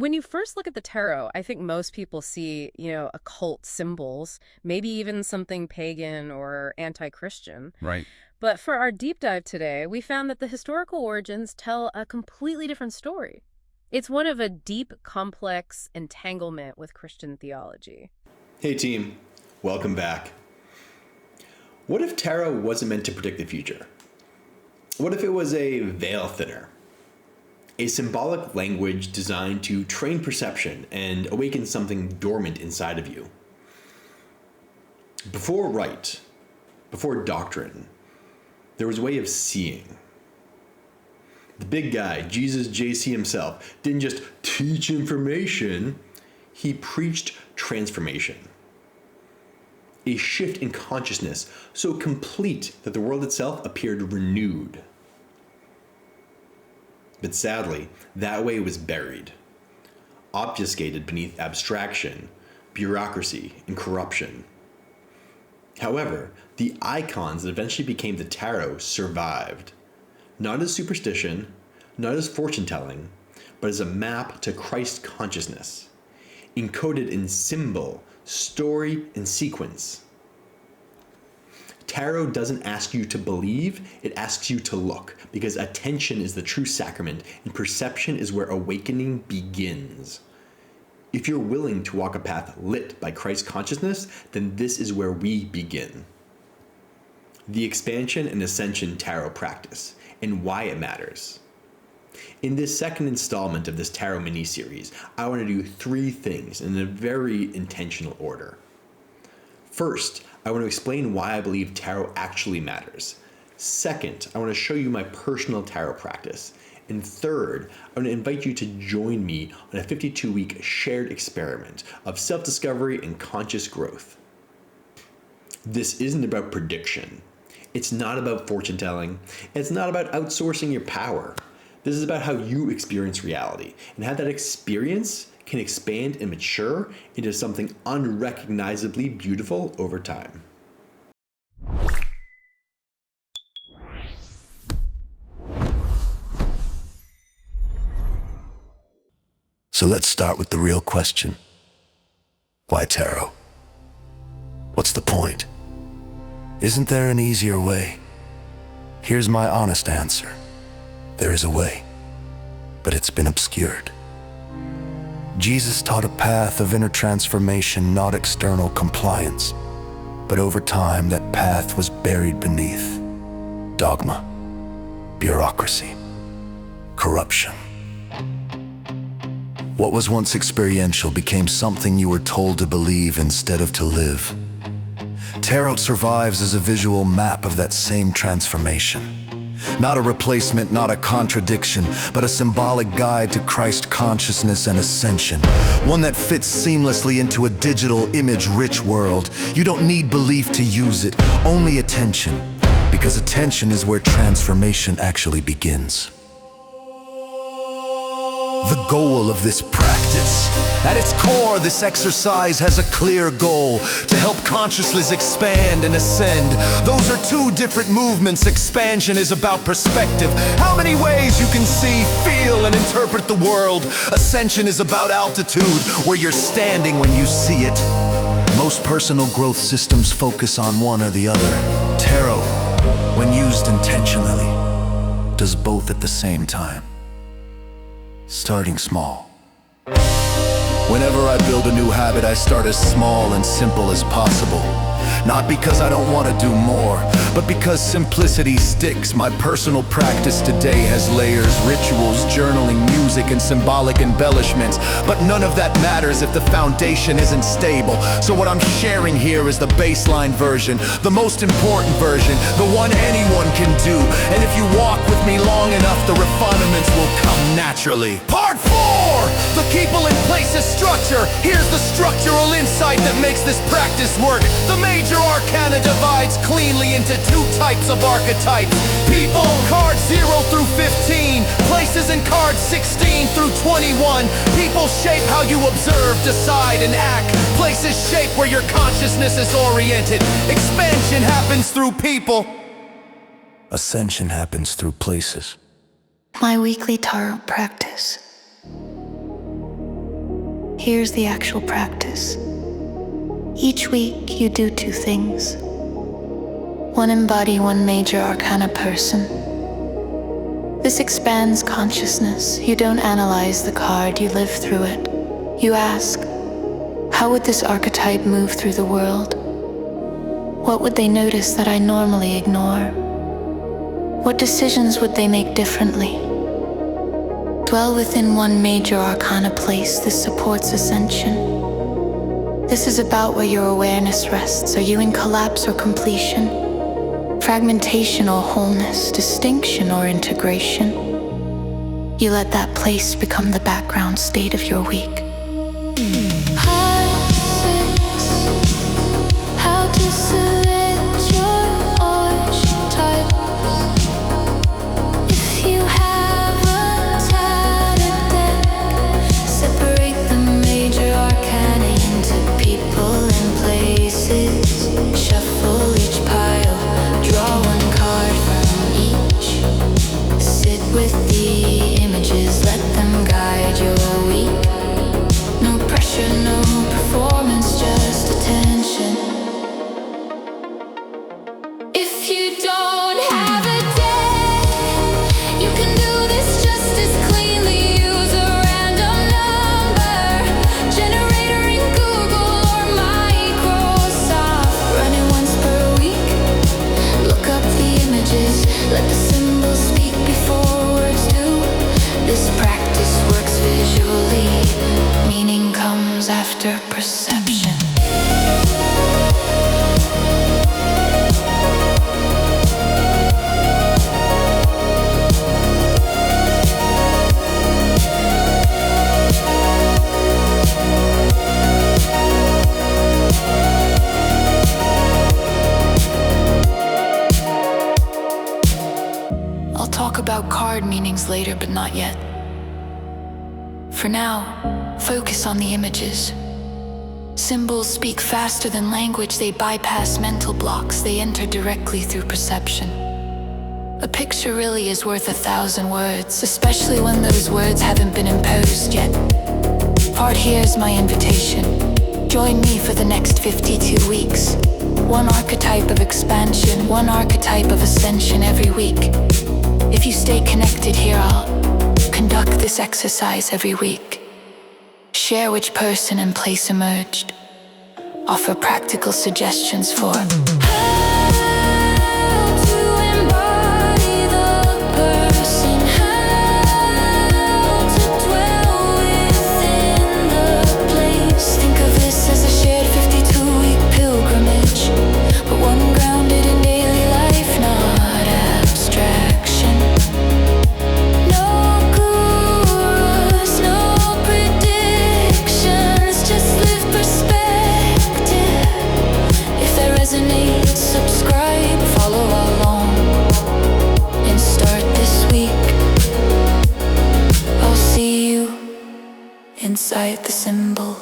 When you first look at the tarot, I think most people see, occult symbols, maybe even something pagan or anti-Christian. Right. But for our deep dive today, we found that the historical origins tell a completely different story. It's one of a deep, complex entanglement with Christian theology. Hey team, welcome back. What if tarot wasn't meant to predict the future? What if it was a veil thinner? A symbolic language designed to train perception and awaken something dormant inside of you. Before rite, before doctrine, there was a way of seeing. The big guy, Jesus JC himself, didn't just teach information, he preached transformation. A shift in consciousness so complete that the world itself appeared renewed. But sadly, that way was buried, obfuscated beneath abstraction, bureaucracy, and corruption. However, the icons that eventually became the tarot survived, not as superstition, not as fortune-telling, but as a map to Christ consciousness, encoded in symbol, story, and sequence. Tarot doesn't ask you to believe, it asks you to look, because attention is the true sacrament and perception is where awakening begins. If you're willing to walk a path lit by Christ consciousness, then this is where we begin. The expansion and ascension tarot practice, and why it matters. In this second installment of this tarot mini-series, I want to do 3 things in a very intentional order. First, I want to explain why I believe tarot actually matters. Second, I want to show you my personal tarot practice. And third, I want to invite you to join me on a 52-week shared experiment of self-discovery and conscious growth. This isn't about prediction. It's not about fortune-telling. It's not about outsourcing your power. This is about how you experience reality and how that experience can expand and mature into something unrecognizably beautiful over time. So let's start with the real question. Why tarot? What's the point? Isn't there an easier way? Here's my honest answer. There is a way, but it's been obscured. Jesus taught a path of inner transformation, not external compliance. But over time, that path was buried beneath dogma, bureaucracy, corruption. What was once experiential became something you were told to believe instead of to live. Tarot survives as a visual map of that same transformation. Not a replacement, not a contradiction, but a symbolic guide to Christ consciousness and ascension. One that fits seamlessly into a digital, image-rich world. You don't need belief to use it, only attention. Because attention is where transformation actually begins. The goal of this practice. At its core, this exercise has a clear goal: to help consciousness expand and ascend. Those are 2 different movements. Expansion is about perspective, how many ways you can see, feel, and interpret the world. Ascension is about altitude, where you're standing when you see it. Most personal growth systems focus on one or the other. Tarot, when used intentionally, does both at the same time. Starting small. Whenever I build a new habit, I start as small and simple as possible. Not because I don't want to do more, but because simplicity sticks. My personal practice today has layers, rituals, journaling, music, and symbolic embellishments. But none of that matters if the foundation isn't stable. So what I'm sharing here is the baseline version, the most important version, the one anyone can do. And if you walk with me long enough, the refinements will come naturally. Part 4! The people in places structure. Here's the structural insight that makes this practice work. The Major Arcana divides cleanly into 2 types of archetypes. People, cards 0 through 15. Places in cards 16 through 21. People shape how you observe, decide, and act. Places shape where your consciousness is oriented. Expansion happens through people. Ascension happens through places. My weekly tarot practice. Here's the actual practice. Each week, you do two things. One embody one major arcana person. This expands consciousness. You don't analyze the card, you live through it. You ask, how would this archetype move through the world? What would they notice that I normally ignore? What decisions would they make differently? Dwell within one major arcana place. This supports ascension. This is about where your awareness rests. Are you in collapse or completion? Fragmentation or wholeness? Distinction or integration? You let that place become the background state of your week. How to select your archetype. If you have a tattered deck, separate the major arcana into people and places. Shuffle each pile, draw one card from each. Sit with the images, let them guide your week. No pressure, no performance, just attention. If you don't have a deck, you can do this just as cleanly. Use a random number generator in Google or Microsoft. Run it once per week. Look up the images, let the symbols speak before words do. This practice works visually. Meaning comes after perception. I'll talk about card meanings later, but not yet. For now, focus on the images. Symbols speak faster than language. They bypass mental blocks. They enter directly through perception. A picture really is worth 1,000 words, especially when those words haven't been imposed yet. Part here's my invitation. Join me for the next 52 weeks. One archetype of expansion, one archetype of ascension every week. If you stay connected here, I'll conduct this exercise every week. Share which person and place emerged. Offer practical suggestions for how to embody the person, how to dwell within the place. Think of this as a shared 52-week pilgrimage, but one grounded in daily life, not abstraction. No gurus, no predictions, just live perspective. If that resonates, subscribe, follow along, and start this week. I'll see you inside the symbol.